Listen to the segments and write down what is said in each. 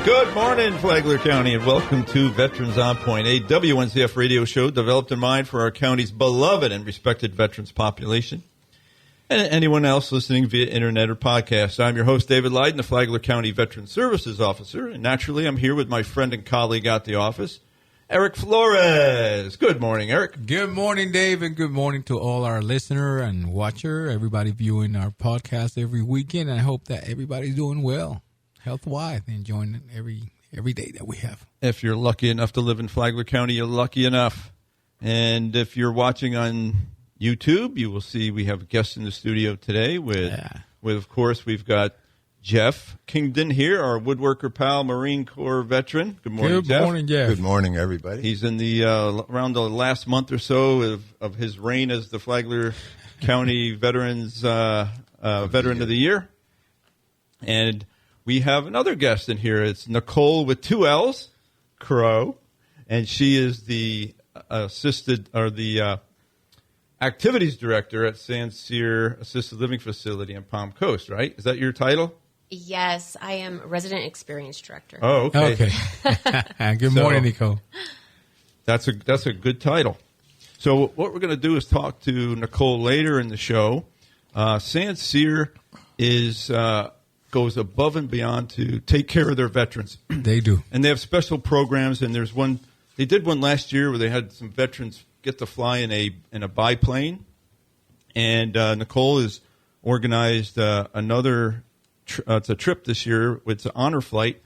Good morning, Flagler County, and welcome to Veterans on Point, a WNCF radio show developed in mind for our county's beloved and respected veterans population and anyone else listening via internet or podcast. I'm your host, David Lyden, the Flagler County Veteran Services Officer, and naturally I'm here with my friend and colleague at the office, Eric Flores. Good morning, Eric. Good morning, Dave, and good morning to all our listener and watcher, everybody viewing our podcast every weekend. I hope that everybody's doing well, health-wise, and enjoying it every day that we have. If you're lucky enough to live in Flagler County, you're lucky enough. And if you're watching on YouTube, you will see we have a guest in the studio today with of course, we've got Jeff Kingdon here, our woodworker pal, Marine Corps veteran. Good morning, Jeff. Good morning, Jeff. Good morning, everybody. He's in the around the last month or so of his reign as the Flagler County Veterans Veteran of the Year. And we have another guest in here. It's Nicole with two L's, Crow, and she is the activities director at San Cyr Assisted Living Facility in Palm Coast, right? Is that your title? Yes, I am resident experience director. Oh, okay. Good morning, Nicole. That's a good title. So what we're going to do is talk to Nicole later in the show. San Cyr goes above and beyond to take care of their veterans. They do. And they have special programs, and there's one, they did one last year where they had some veterans get to fly in a biplane. And Nicole has organized another it's a trip this year. It's an honor flight,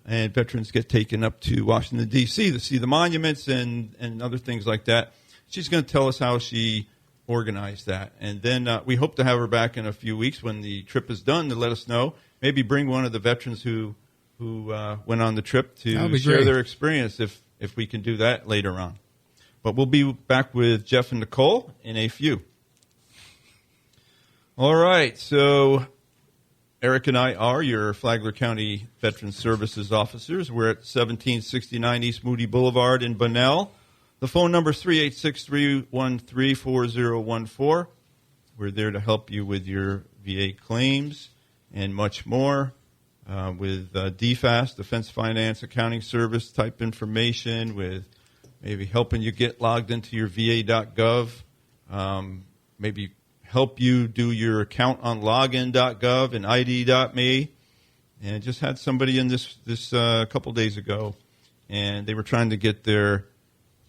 and veterans get taken up to Washington, D.C. to see the monuments and other things like that. She's going to tell us how she organized that. And then we hope to have her back in a few weeks when the trip is done to let us know. Maybe bring one of the veterans who went on the trip to share their experience if we can do that later on. But we'll be back with Jeff and Nicole in a few. All right, so Eric and I are your Flagler County Veteran Services officers. We're at 1769 East Moody Boulevard in Bunnell. The phone number is 386-313-4014. We're there to help you with your VA claims and much more, with DFAS, Defense Finance Accounting Service type information, with maybe helping you get logged into your VA.gov, maybe help you do your account on login.gov and ID.me. And just had somebody in this couple days ago, and they were trying to get their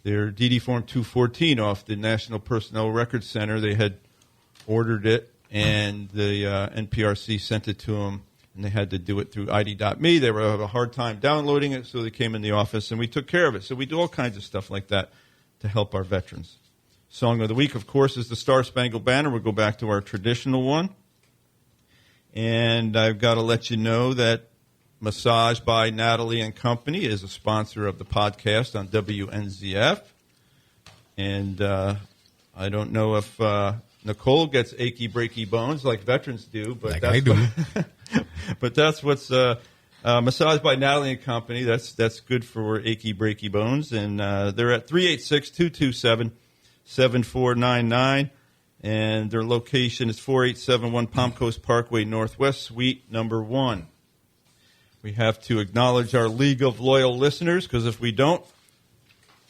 DD Form 214 off the National Personnel Records Center. They had ordered it, and the NPRC sent it to them, and they had to do it through ID.me. They were having a hard time downloading it, so they came in the office, and we took care of it. So we do all kinds of stuff like that to help our veterans. Song of the week, of course, is the Star Spangled Banner. We'll go back to our traditional one. And I've got to let you know that Massage by Natalie and Company is a sponsor of the podcast on WNZF. And I don't know if Nicole gets achy, breaky bones like veterans do, but like I do. But that's what's Massage by Natalie and Company. That's good for achy, breaky bones. And they're at 386-227-7499. And their location is 4871 Palm Coast Parkway Northwest, Suite number 1. We have to acknowledge our League of Loyal Listeners, because if we don't,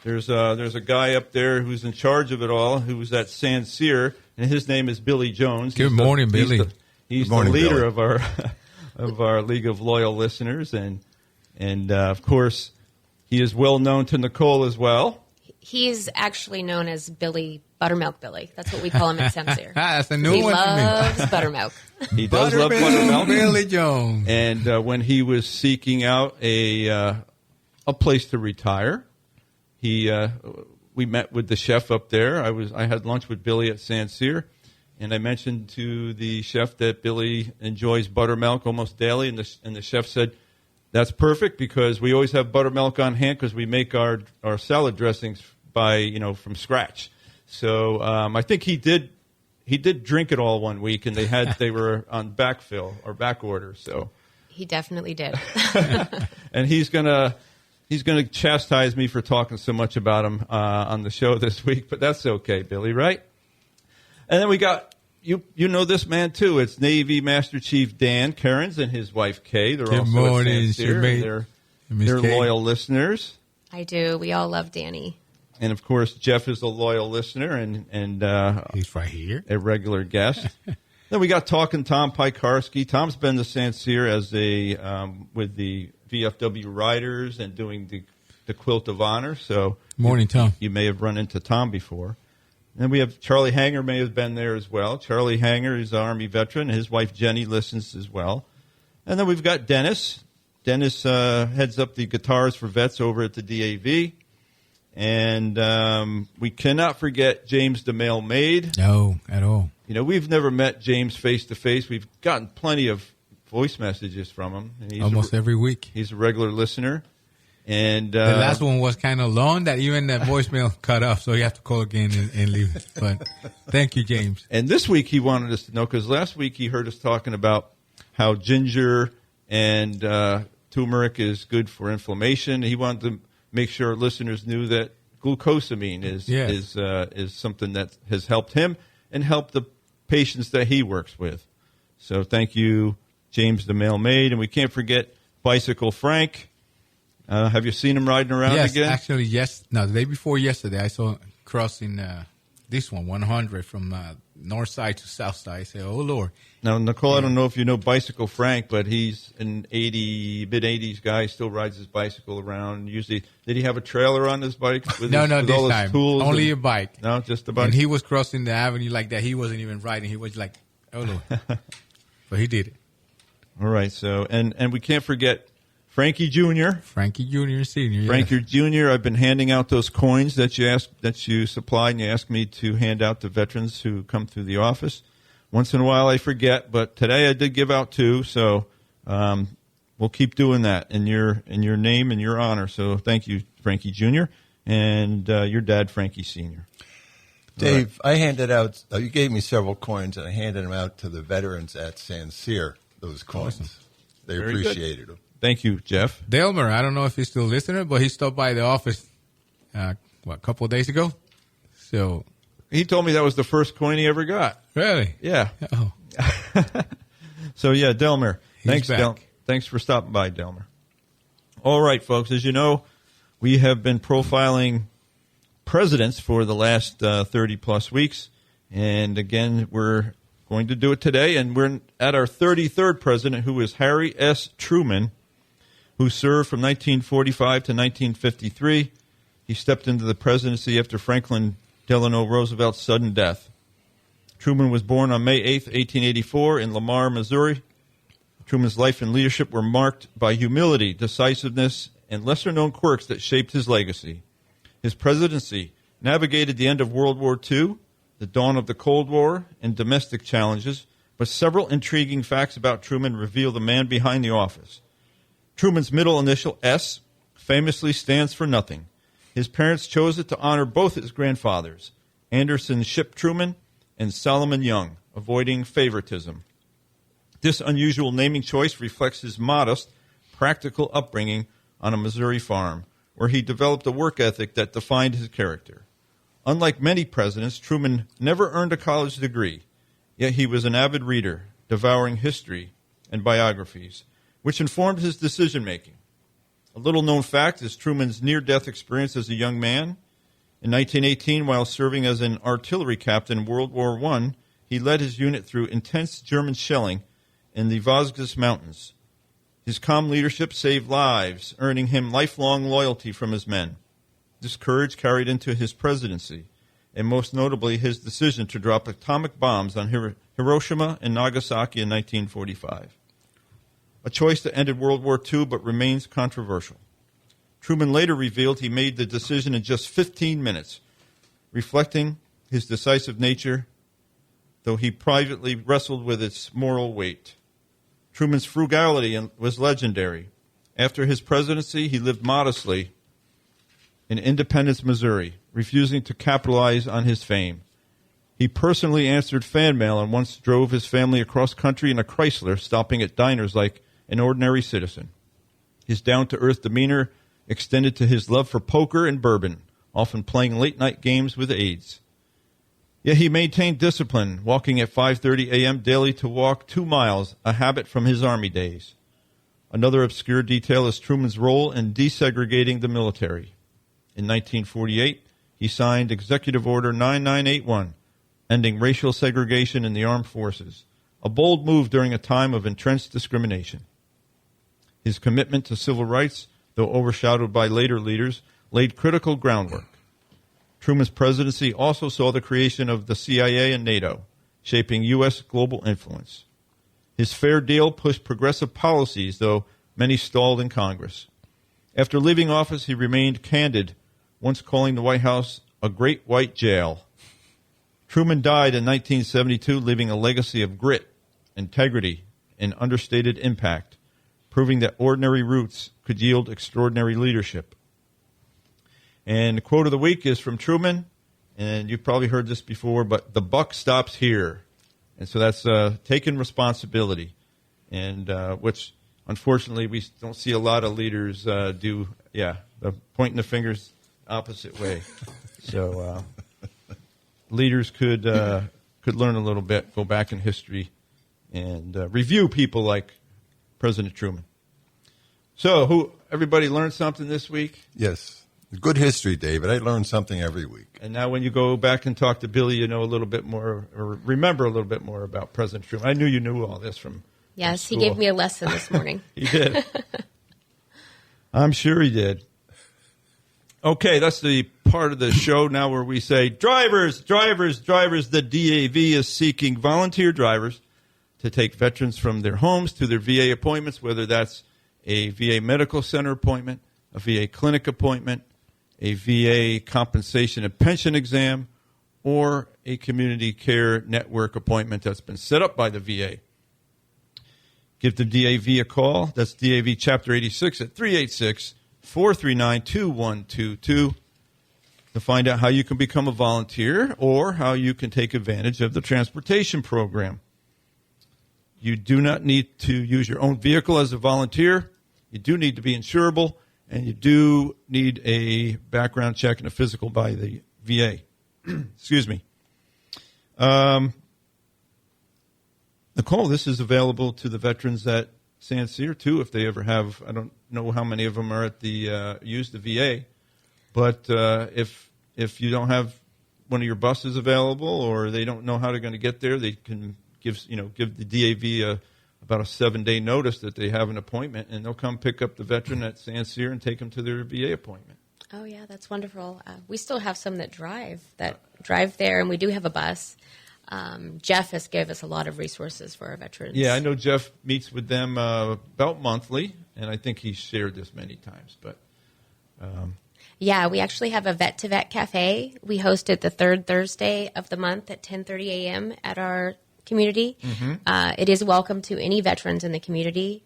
there's a guy up there who's in charge of it all, who's at San Cyr, and his name is Billy Jones. Good morning, Billy. He's the leader of our of our League of Loyal Listeners, and of course, he is well known to Nicole as well. He's actually known as Buttermilk Billy. That's what we call him at San Cyr. That's a new he one loves buttermilk. He does love buttermilk. Billy Jones. And when he was seeking out a place to retire, we met with the chef up there. I had lunch with Billy at San Cyr, and I mentioned to the chef that Billy enjoys buttermilk almost daily, and the chef said, "That's perfect, because we always have buttermilk on hand because we make our salad dressings from scratch." So I think he did drink it all one week, and they were on backfill or back order. So he definitely did. And he's gonna chastise me for talking so much about him on the show this week, but that's okay, Billy, right? And then we got you know this man too. It's Navy Master Chief Dan Cairns and his wife Kay. They're Good also morning, at San Cyr. Miss They're Kay. loyal listeners. I do. We all love Danny. And, of course, Jeff is a loyal listener and He's right here. a regular guest. Then we got Talking Tom Pikarski. Tom's been to San Cyr as with the VFW Riders and doing the Quilt of Honor. So Morning, Tom. You may have run into Tom before. And we have Charlie Hanger may have been there as well. Charlie Hanger is an Army veteran. His wife Jenny listens as well. And then we've got Dennis. Dennis heads up the guitars for vets over at the DAV. And we cannot forget James the Mail Maid. No, at all. You know, we've never met James face-to-face. We've gotten plenty of voice messages from him. And Almost every week. He's a regular listener. And The last one was kind of long that even that voicemail cut off, so you have to call again and leave it. But thank you, James. And this week he wanted us to know, because last week he heard us talking about how ginger and turmeric is good for inflammation. He wanted to make sure our listeners knew that glucosamine is something that has helped him and helped the patients that he works with. So thank you, James the Mail Maid. And we can't forget Bicycle Frank. Have you seen him riding around again? Yes, actually, yes. No, the day before yesterday, I saw him crossing this one, 100, from north side to south side. I said, oh, Lord. Now, Nicole, I don't know if you know Bicycle Frank, but he's an mid-80s guy. Still rides his bicycle around. Usually, did he have a trailer on his bike? With No, with this all his time. tools Only a bike. No, just a bike. And he was crossing the avenue like that. He wasn't even riding. He was like, oh, Lord. But he did it. All right. So, and we can't forget Frankie Jr. Frankie Jr. and Sr. Frankie Jr. I've been handing out those coins that you supplied, and you asked me to hand out to veterans who come through the office. Once in a while I forget, but today I did give out 2, so we'll keep doing that in your name and your honor. So thank you, Frankie Jr. and your dad, Frankie Sr. Dave, I handed out, you gave me several coins, and I handed them out to the veterans at San Cyr, those coins. Awesome. They Very appreciated them. Thank you, Jeff. Delmer, I don't know if he's still listening, but he stopped by the office, a couple of days ago. So He told me that was the first coin he ever got. really, Yeah. oh, So, yeah, Delmer. He's back. Thanks for stopping by, Delmer. All right, folks. As you know, we have been profiling presidents for the last 30-plus weeks. And, again, we're going to do it today. And we're at our 33rd president, who is Harry S. Truman, who served from 1945 to 1953. He stepped into the presidency after Franklin Delano Roosevelt's sudden death. Truman was born on May 8, 1884, in Lamar, Missouri. Truman's life and leadership were marked by humility, decisiveness, and lesser-known quirks that shaped his legacy. His presidency navigated the end of World War II, the dawn of the Cold War, and domestic challenges, but several intriguing facts about Truman reveal the man behind the office. Truman's middle initial, S, famously stands for nothing. His parents chose it to honor both his grandfathers, Anderson Shipp Truman and Solomon Young, avoiding favoritism. This unusual naming choice reflects his modest, practical upbringing on a Missouri farm, where he developed a work ethic that defined his character. Unlike many presidents, Truman never earned a college degree, yet he was an avid reader, devouring history and biographies, which informed his decision-making. A little-known fact is Truman's near-death experience as a young man. In 1918, while serving as an artillery captain in World War I, he led his unit through intense German shelling in the Vosges Mountains. His calm leadership saved lives, earning him lifelong loyalty from his men. This courage carried into his presidency, and most notably his decision to drop atomic bombs on Hiroshima and Nagasaki in 1945. A choice that ended World War II but remains controversial. Truman later revealed he made the decision in just 15 minutes, reflecting his decisive nature, though he privately wrestled with its moral weight. Truman's frugality was legendary. After his presidency, he lived modestly in Independence, Missouri, refusing to capitalize on his fame. He personally answered fan mail and once drove his family across country in a Chrysler, stopping at diners like an ordinary citizen. His down-to-earth demeanor extended to his love for poker and bourbon, often playing late-night games with aides. Yet he maintained discipline, walking at 5:30 a.m. daily to walk 2 miles, a habit from his Army days. Another obscure detail is Truman's role in desegregating the military. In 1948, he signed Executive Order 9981, ending racial segregation in the armed forces, a bold move during a time of entrenched discrimination. His commitment to civil rights, though overshadowed by later leaders, laid critical groundwork. Truman's presidency also saw the creation of the CIA and NATO, shaping U.S. global influence. His fair deal pushed progressive policies, though many stalled in Congress. After leaving office, he remained candid, once calling the White House a great white jail. Truman died in 1972, leaving a legacy of grit, integrity, and understated impact, proving that ordinary roots could yield extraordinary leadership. And the quote of the week is from Truman, and you've probably heard this before, but the buck stops here. And so that's taking responsibility, and which, unfortunately, we don't see a lot of leaders do. Yeah, the pointing the fingers opposite way. So leaders could learn a little bit, go back in history, and review people like President Truman. So, everybody learned something this week? Yes. Good history, David. I learn something every week. And now when you go back and talk to Billy, you know a little bit more, or remember a little bit more about President Truman. I knew you knew all this from Yes, from he gave me a lesson this morning. He did. I'm sure he did. Okay, that's the part of the show now where we say, drivers, drivers, drivers. The DAV is seeking volunteer drivers to take veterans from their homes to their VA appointments, whether that's a VA medical center appointment, a VA clinic appointment, a VA compensation and pension exam, or a community care network appointment that's been set up by the VA. Give the DAV a call. That's DAV Chapter 86 at 386-439-2122 to find out how you can become a volunteer or how you can take advantage of the transportation program. You do not need to use your own vehicle as a volunteer. You do need to be insurable, and you do need a background check and a physical by the VA. Excuse me. Nicole, this is available to the veterans at San Cyr, too, if they ever have. I don't know how many of them are at the use the VA, but if you don't have one of your buses available or they don't know how they're going to get there, they can give the DAV about a 7-day notice that they have an appointment, and they'll come pick up the veteran at San Cyr and take them to their VA appointment. Oh, yeah, that's wonderful. We still have some that drive there, and we do have a bus. Jeff has given us a lot of resources for our veterans. Yeah, I know Jeff meets with them about monthly, and I think he's shared this many times. But yeah, we actually have a vet-to-vet cafe. We host it the third Thursday of the month at 10:30 a.m. at our community. Mm-hmm. It is welcome to any veterans in the community.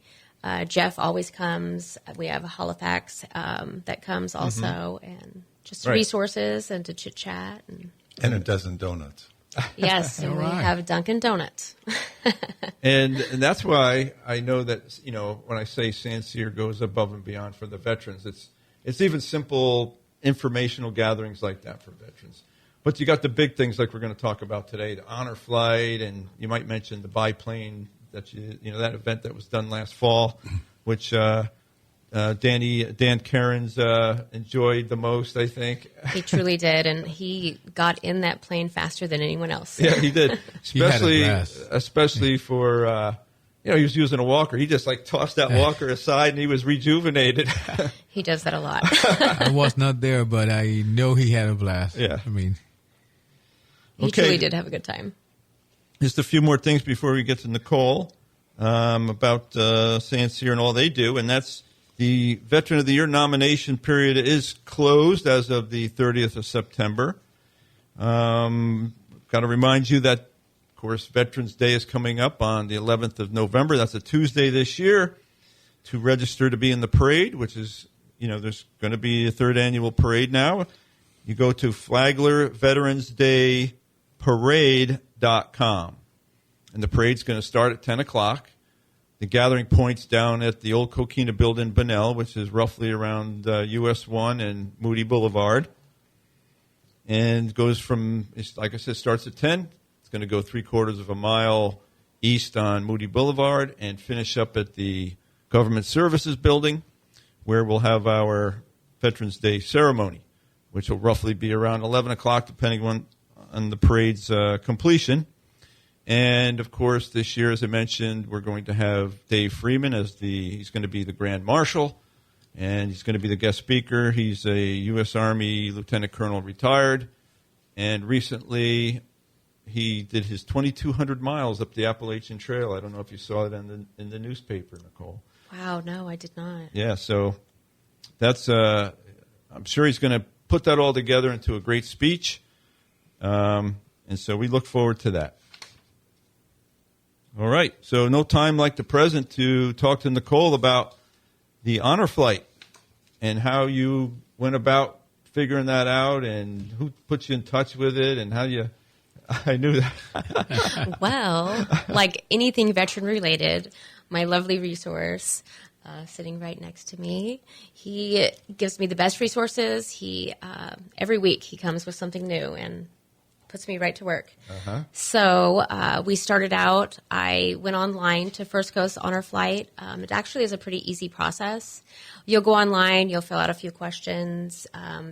Jeff always comes. We have a Halifax that comes also, and just resources and to chit-chat. And a dozen donuts. Yes, and we have Dunkin' Donuts. and that's why I know that, when I say San Cyr goes above and beyond for the veterans, it's even simple informational gatherings like that for veterans. But you got the big things like we're going to talk about today, the honor flight, and you might mention the biplane that that event that was done last fall, which Dan Cairns enjoyed the most, I think. He truly did, and he got in that plane faster than anyone else. Yeah, he did. Especially for he was using a walker. He just tossed that walker aside, and he was rejuvenated. He does that a lot. I was not there, but I know he had a blast. Yeah, he truly did have a good time. Just a few more things before we get to Nicole about San Cyr and all they do, and that's the Veteran of the Year nomination period is closed as of the 30th of September. Got to remind you that, of course, Veterans Day is coming up on the 11th of November. That's a Tuesday this year. To register to be in the parade, which is, there's going to be a third annual parade now. You go to flaglerbroadcasting.com. And the parade's going to start at 10 o'clock. The gathering point's down at the old Coquina building in Bunnell, which is roughly around US 1 and Moody Boulevard. And goes from, like I said, starts at 10. It's going to go 3/4 of a mile east on Moody Boulevard and finish up at the Government Services Building, where we'll have our Veterans Day ceremony, which will roughly be around 11 o'clock, depending on the parade's completion. And, of course, this year, as I mentioned, we're going to have Dave Freeman he's going to be the Grand Marshal, and he's going to be the guest speaker. He's a U.S. Army Lieutenant Colonel retired, and recently he did his 2,200 miles up the Appalachian Trail. I don't know if you saw it in the newspaper, Nicole. Wow, no, I did not. Yeah, so that's I'm sure he's going to put that all together into a great speech, and so we look forward to that. All right, so no time like the present to talk to Nicole about the honor flight and how you went about figuring that out and who put you in touch with it and how you – I knew that. Well, like anything veteran related, my lovely resource sitting right next to me, he gives me the best resources. He every week he comes with something new and puts me right to work. Uh-huh. So we started out, I went online to First Coast Honor Flight. It actually is a pretty easy process. You'll go online, you'll fill out a few questions.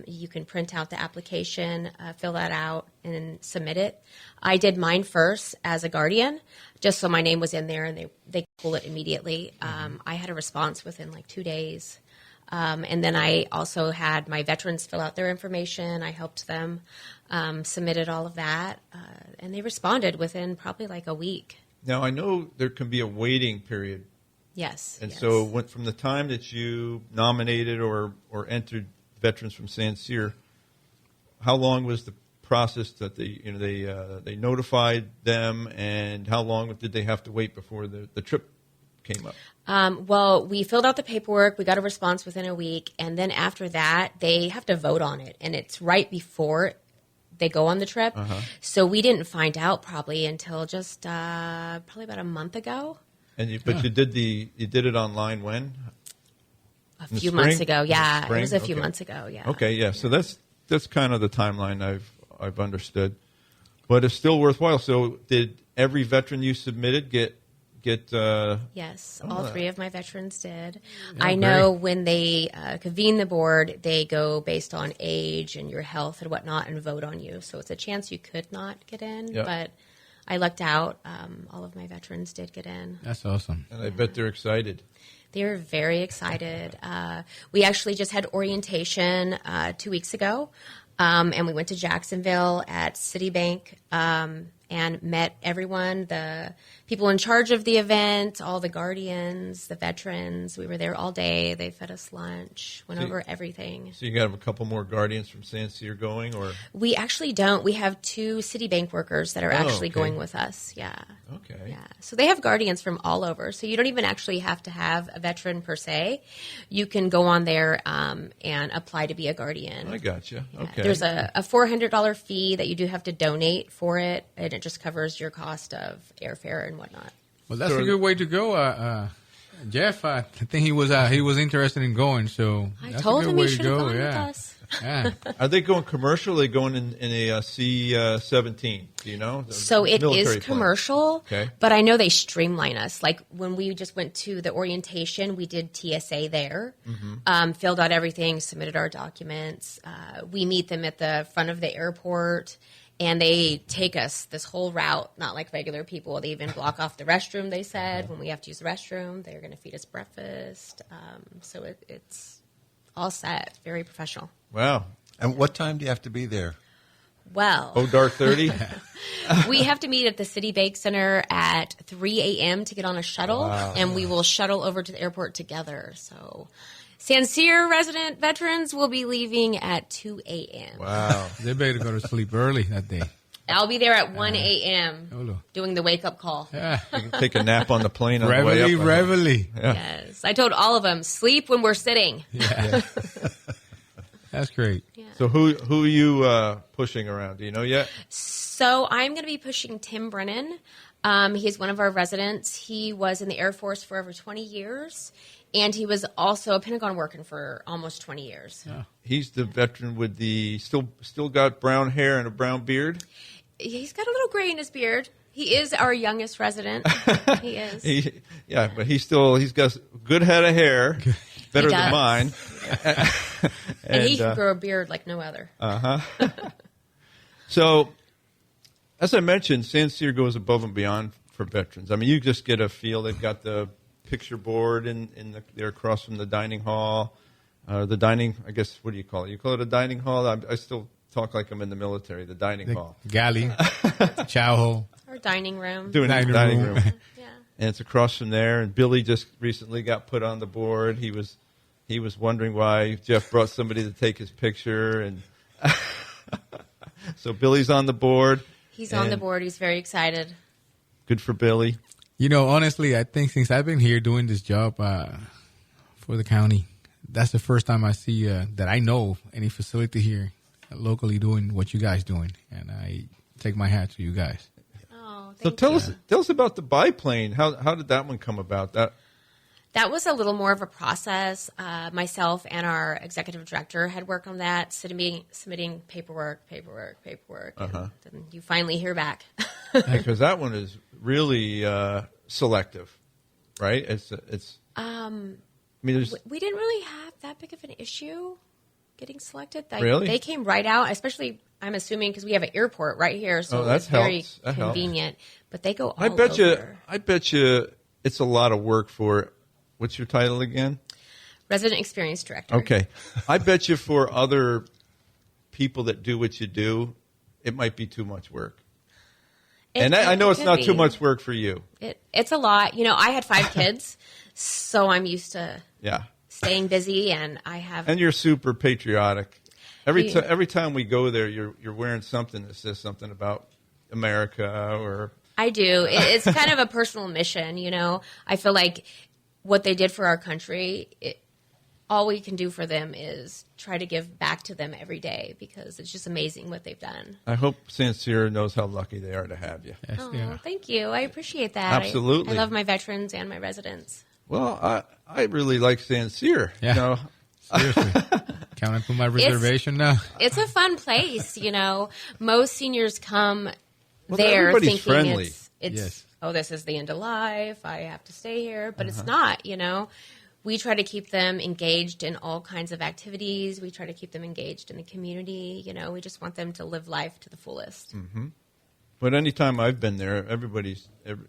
You can print out the application, fill that out, and submit it. I did mine first as a guardian, just so my name was in there, and they pull it immediately. I had a response within like 2 days. And then I also had my veterans fill out their information. I helped them, submitted all of that, and they responded within probably like a week. Now, I know there can be a waiting period. Yes. And so from the time that you nominated or entered veterans from San Cyr, how long was the process that they notified them, and how long did they have to wait before the trip came up? Well, we filled out the paperwork. We got a response within a week. And then after that, they have to vote on it. And it's right before they go on the trip. Uh-huh. So we didn't find out probably until just probably about a month ago. And you did it online when? A few months ago. Yeah, it was a few months ago. Yeah. Okay. Yeah. So that's kind of the timeline I've understood, but it's still worthwhile. So did every veteran you submitted get? Yes, all three of my veterans did. I know when they convene the board, they go based on age and your health and whatnot and vote on you. So it's a chance you could not get in, but I lucked out. All of my veterans did get in. That's awesome. And I bet they're excited. They were very excited. We actually just had orientation 2 weeks ago, and we went to Jacksonville at Citibank and met everyone, the people in charge of the event, all the guardians, the veterans. We were there all day. They fed us lunch, went over everything. So you got a couple more guardians from San Cyr going? Or We actually don't. We have 2 Citibank workers that are actually going with us. Yeah. Okay. Yeah. So they have guardians from all over. So you don't even actually have to have a veteran per se. You can go on there and apply to be a guardian. I gotcha. Yeah. Okay. There's a $400 fee that you do have to donate for it, and it just covers your cost of airfare and whatnot. Well, that's a good way to go. Jeff, I think he was interested in going, so I that's told a good him way he to should have go. gone with Yeah. us. Yeah. Are they going commercial? Or are they going in a C-17? Do you know? So it is commercial, but I know they streamline us. Like when we just went to the orientation, we did TSA there, filled out everything, submitted our documents. We meet them at the front of the airport, and they take us this whole route, not like regular people. They even block off the restroom, they said. When we have to use the restroom, they're going to feed us breakfast. So it's all set, very professional. Wow. And what time do you have to be there? Well, dark 30? we have to meet at the Citibank Center at 3 a.m. to get on a shuttle, and we will shuttle over to the airport together. So San Cyr resident veterans will be leaving at 2 a.m. Wow. They better go to sleep early that day. I'll be there at 1 a.m. doing the wake-up call. Yeah. You can take a nap on the plane on the way up. Reveille. Yeah. Yes. I told all of them, sleep when we're sitting. Yeah. That's great. Yeah. So who are you pushing around? Do you know yet? So I'm going to be pushing Tim Brennan. He's one of our residents. He was in the Air Force for over 20 years, and he was also a Pentagon working for almost 20 years. Yeah. He's the veteran with the still got brown hair and a brown beard. He's got a little gray in his beard. He is our youngest resident. He is. But he's got a good head of hair, better than mine. and he can grow a beard like no other. So, as I mentioned, San Cyr goes above and beyond for veterans. I mean, you just get a feel. They've got the picture board they're across from the dining hall. I guess, what do you call it? You call it a dining hall? I still talk like I'm in the military, the dining hall. Galley, chow hall. Or dining room. Dining room. Yeah. And it's across from there. And Billy just recently got put on the board. He was wondering why Jeff brought somebody to take his picture. And so Billy's on the board. He's on the board. He's very excited. Good for Billy. You know, honestly, I think since I've been here doing this job for the county, that's the first time I see that I know any facility here locally doing what you guys doing, and I take my hat to you guys. Oh, so tell us about the biplane. How did that one come about? That was a little more of a process. Myself and our executive director had worked on that, submitting paperwork, and then you finally hear back. Because that one is really selective, right? It's. We didn't really have that big of an issue getting selected. Really? They came right out, especially, I'm assuming, because we have an airport right here, so that it's very helps. convenient. But they go all I bet over. you it's a lot of work for, what's your title again? Resident Experience Director. Okay. I bet you for other people that do what you do, it might be too much work. I know it's not too much work for you. It's a lot. You know, I had 5 kids, so I'm used to staying busy, and I have. And you're super patriotic. Every time we go there, you're wearing something that says something about America or. I do. It's kind of a personal mission. You know, I feel like what they did for our country. All we can do for them is try to give back to them every day because it's just amazing what they've done. I hope San Cyr knows how lucky they are to have you. Yes, oh, thank you. I appreciate that. Absolutely. I love my veterans and my residents. Well, I really like San Cyr. Yeah. You know? Seriously. Counting for my reservation now. It's a fun place, you know. Most seniors come there everybody's thinking friendly. it's oh, this is the end of life. I have to stay here. But it's not, you know. We try to keep them engaged in all kinds of activities. We try to keep them engaged in the community. You know, we just want them to live life to the fullest. Mm-hmm. But anytime I've been there,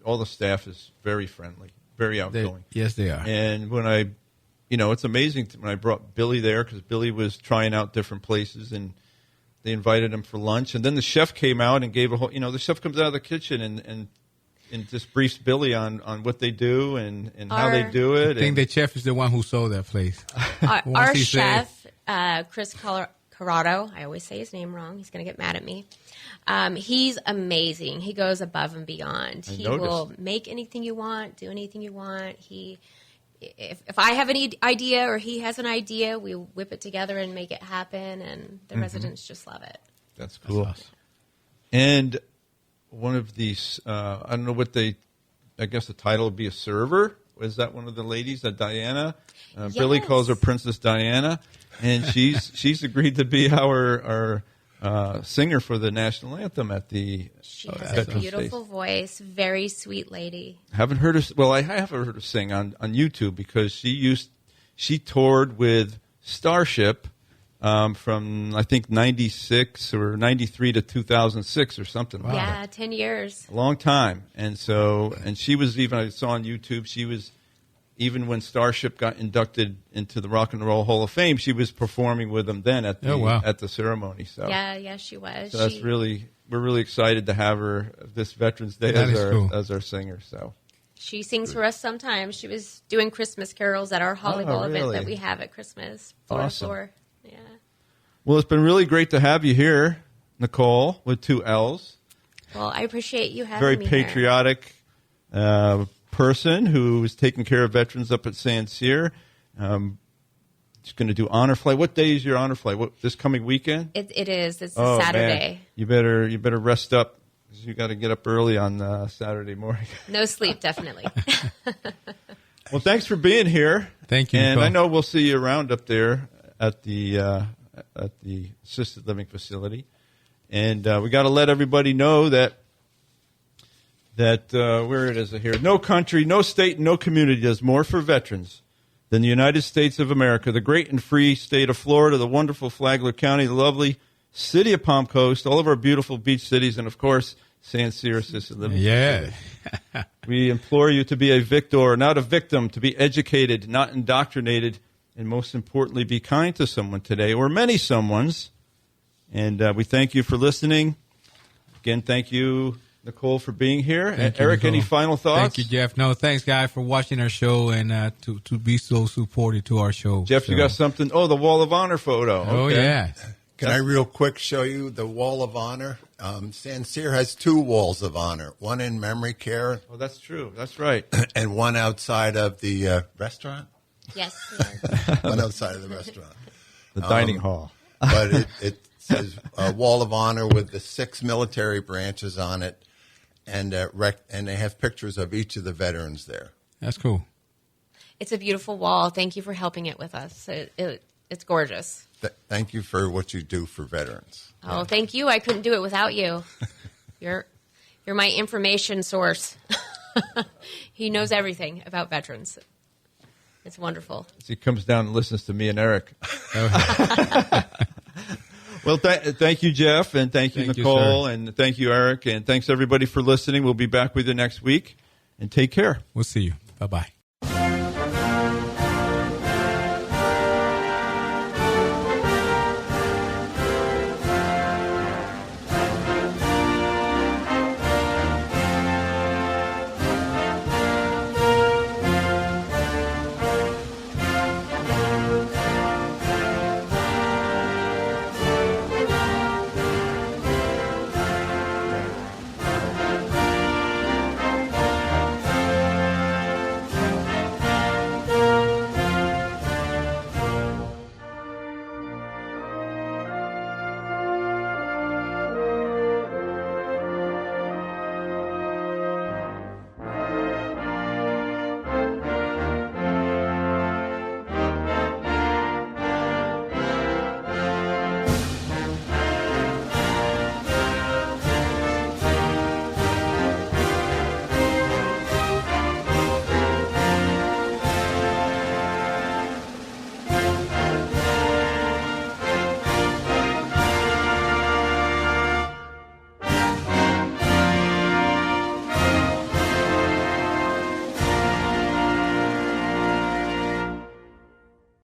all the staff is very friendly, very outgoing. Yes, they are. And when it's amazing when I brought Billy there because Billy was trying out different places and they invited him for lunch. And then the chef came out and gave the chef comes out of the kitchen and just briefs Billy on what they do and how they do it. I think the chef is the one who sold that place. Our chef, Chris Corrado, I always say his name wrong. He's going to get mad at me. He's amazing. He goes above and beyond. He will make anything you want, do anything you want. If I have any idea or he has an idea, we whip it together and make it happen, and the residents just love it. That's cool. That's awesome. And one of these, I don't know I guess the title would be a server. Was that one of the ladies, Diana? Yes. Billy calls her Princess Diana, and she's agreed to be our singer for the national anthem at the. She has a beautiful voice, very sweet lady. Haven't heard her. Well, I have heard her sing on YouTube because she toured with Starship. From I think 96 or 93 to 2006 or something. Wow. Yeah, 10 years. A long time. And she was I saw on YouTube, she was, even when Starship got inducted into the Rock and Roll Hall of Fame, she was performing with them then at the ceremony. So yeah, she was. So we're really excited to have her this Veterans Day as our singer. So she sings for us sometimes. She was doing Christmas carols at our volleyball event that we have at Christmas. Awesome. Yeah. Well, it's been really great to have you here, Nicole, with 2 L's. Well, I appreciate you having me Very patriotic person who is taking care of veterans up at San Cyr. She's going to do honor flight. What day is your honor flight? This coming weekend? It is. It's a Saturday. Man. You better rest up because you got to get up early on Saturday morning. No sleep, definitely. Well, thanks for being here. Thank you, And Nicole. I know we'll see you around up there at the assisted living facility. And we got to let everybody know that that, where it is here, no country, no state, no community does more for veterans than the United States of America, the great and free state of Florida, the wonderful Flagler County, the lovely city of Palm Coast, all of our beautiful beach cities, and, of course, San Sierra Assisted Living. Yeah. We implore you to be a victor, not a victim, to be educated, not indoctrinated, and most importantly, be kind to someone today, or many someones. And we thank you for listening. Again, thank you, Nicole, for being here. Thank you, Eric, Nicole. any final thoughts? Thank you, Jeff. No, thanks, guys, for watching our show and to be so supportive to our show. Jeff, so. you got something? Oh, the Wall of Honor photo. Oh, Okay. yeah. Can I real quick show you the Wall of Honor? San Sierra has 2 walls of honor, one in memory care Oh, that's true. That's right. and one outside of the restaurant. Yes. One outside of the restaurant. The dining hall. But it says Wall of Honor with the 6 military branches on it, and they have pictures of each of the veterans there. That's cool. It's a beautiful wall. Thank you for helping it with us. It's gorgeous. Thank you for what you do for veterans. Oh, thank you. I couldn't do it without you. You're my information source. He knows everything about veterans. It's wonderful. He comes down and listens to me and Eric. Well, thank you, Jeff, and thank you, Nicole, and thank you, Eric, and thanks everybody for listening. We'll be back with you next week, and take care. We'll see you. Bye-bye.